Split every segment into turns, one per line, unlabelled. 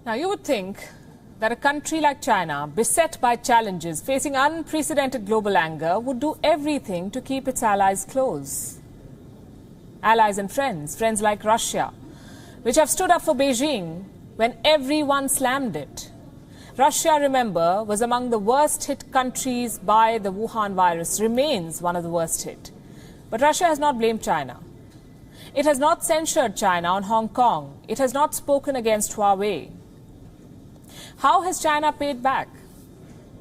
Now, you would think that a country like China, beset by challenges, facing unprecedented global anger, would do everything to keep its allies close. Allies and friends like Russia, which have stood up for Beijing when everyone slammed it. Russia, remember, was among the worst hit countries by the Wuhan virus, remains one of the worst hit. But Russia has not blamed China. It has not censured China on Hong Kong. It has not spoken against Huawei. How has China paid back?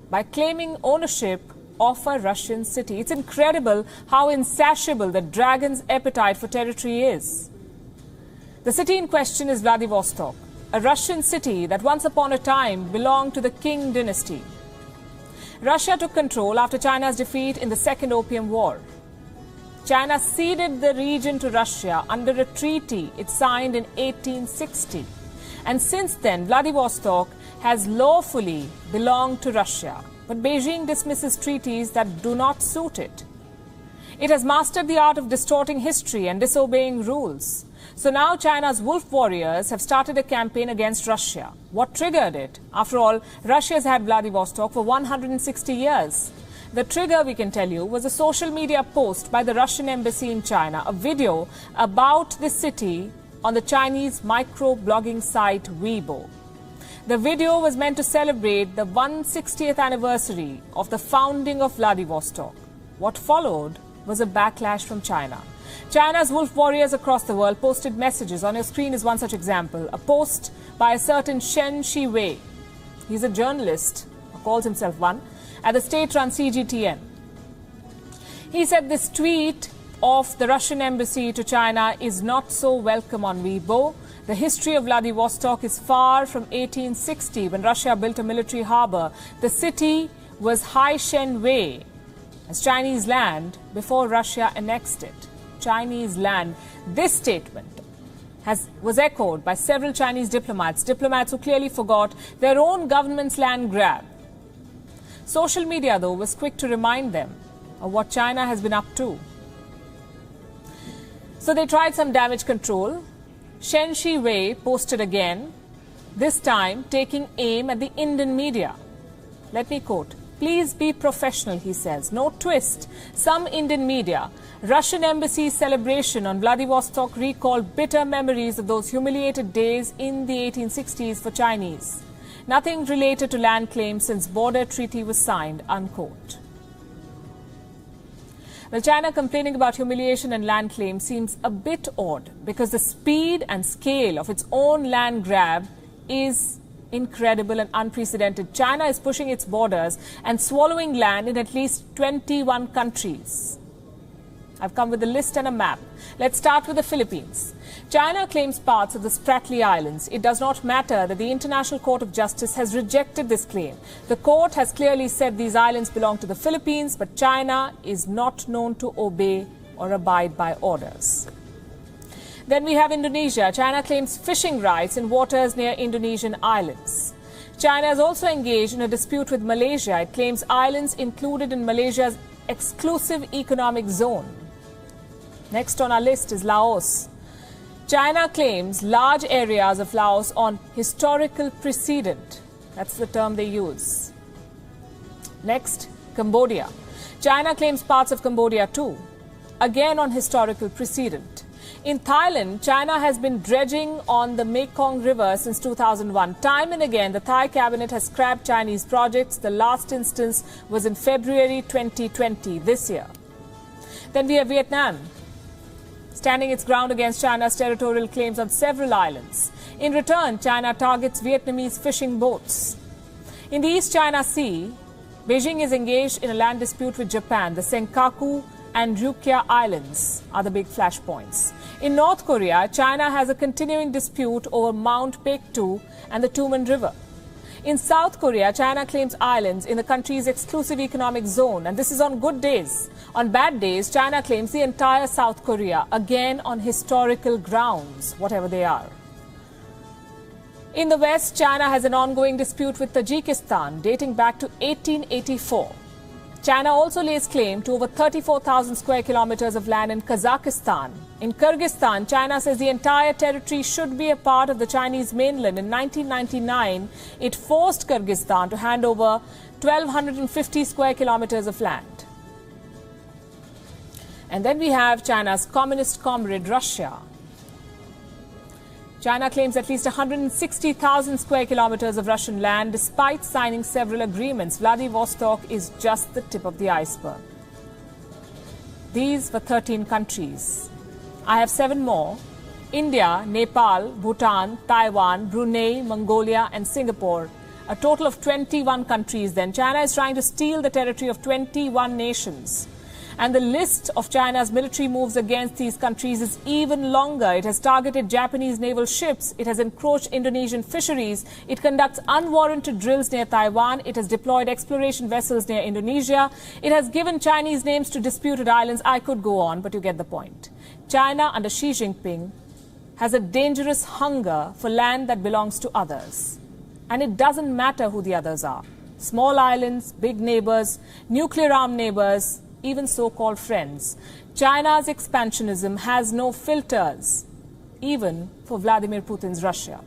By claiming ownership of a Russian city. It's incredible how insatiable the dragon's appetite for territory is. The city in question is Vladivostok, a Russian city that once upon a time belonged to the Qing dynasty. Russia took control after China's defeat in the Second Opium War. China ceded the region to Russia under a treaty it signed in 1860. And since then, Vladivostok has lawfully belonged to Russia. But Beijing dismisses treaties that do not suit it. It has mastered the art of distorting history and disobeying rules. So now China's wolf warriors have started a campaign against Russia. What triggered it? After all, Russia has had Vladivostok for 160 years. The trigger, we can tell you, was a social media post by the Russian embassy in China, a video about the city on the Chinese micro-blogging site Weibo. The video was meant to celebrate the 160th anniversary of the founding of Vladivostok. What followed was a backlash from China. China's wolf warriors across the world posted messages. On your screen is one such example, a post by a certain Shen Shiwei. He's a journalist, or calls himself one, at the state-run CGTN. He said this tweet of the Russian embassy to China is not so welcome on Weibo. The history of Vladivostok is far from 1860, when Russia built a military harbor. The city was Hai Shen Wei, as Chinese land, before Russia annexed it. Chinese land. This statement was echoed by several Chinese diplomats who clearly forgot their own government's land grab. Social media, though, was quick to remind them of what China has been up to. So they tried some damage control. Shen Shiwei posted again, this time taking aim at the Indian media. Let me quote, "Please be professional," he says. No twist. Some Indian media. Russian embassy celebration on Vladivostok recalled bitter memories of those humiliated days in the 1860s for Chinese. Nothing related to land claims since border treaty was signed, unquote. Well, China complaining about humiliation and land claims seems a bit odd because the speed and scale of its own land grab is incredible and unprecedented. China is pushing its borders and swallowing land in at least 21 countries. I've come with a list and a map. Let's start with the Philippines. China claims parts of the Spratly Islands. It does not matter that the International Court of Justice has rejected this claim. The court has clearly said these islands belong to the Philippines, but China is not known to obey or abide by orders. Then we have Indonesia. China claims fishing rights in waters near Indonesian islands. China is also engaged in a dispute with Malaysia. It claims islands included in Malaysia's exclusive economic zone. Next on our list is Laos. China claims large areas of Laos on historical precedent. That's the term they use. Next, Cambodia. China claims parts of Cambodia too, again on historical precedent. In Thailand, China has been dredging on the Mekong River since 2001. Time and again, the Thai cabinet has scrapped Chinese projects. The last instance was in February 2020, this year. Then we have Vietnam, standing its ground against China's territorial claims on several islands. In return, China targets Vietnamese fishing boats. In the East China Sea, Beijing is engaged in a land dispute with Japan. The Senkaku and Ryukyu Islands are the big flashpoints. In North Korea, China has a continuing dispute over Mount Baekdu and the Tumen River. In South Korea, China claims islands in the country's exclusive economic zone, and this is on good days. On bad days, China claims the entire South Korea, again on historical grounds, whatever they are. In the West, China has an ongoing dispute with Tajikistan dating back to 1884. China also lays claim to over 34,000 square kilometers of land in Kazakhstan, In Kyrgyzstan, China says the entire territory should be a part of the Chinese mainland. In 1999, it forced Kyrgyzstan to hand over 1,250 square kilometers of land. And then we have China's communist comrade, Russia. China claims at least 160,000 square kilometers of Russian land, despite signing several agreements. Vladivostok is just the tip of the iceberg. These were 13 countries. I have 7 more. India, Nepal, Bhutan, Taiwan, Brunei, Mongolia and Singapore. A total of 21 countries then. China is trying to steal the territory of 21 nations. And the list of China's military moves against these countries is even longer. It has targeted Japanese naval ships. It has encroached Indonesian fisheries. It conducts unwarranted drills near Taiwan. It has deployed exploration vessels near Indonesia. It has given Chinese names to disputed islands. I could go on, but you get the point. China under Xi Jinping has a dangerous hunger for land that belongs to others. And it doesn't matter who the others are. Small islands, big neighbors, nuclear-armed neighbors, even so-called friends. China's expansionism has no filters, even for Vladimir Putin's Russia.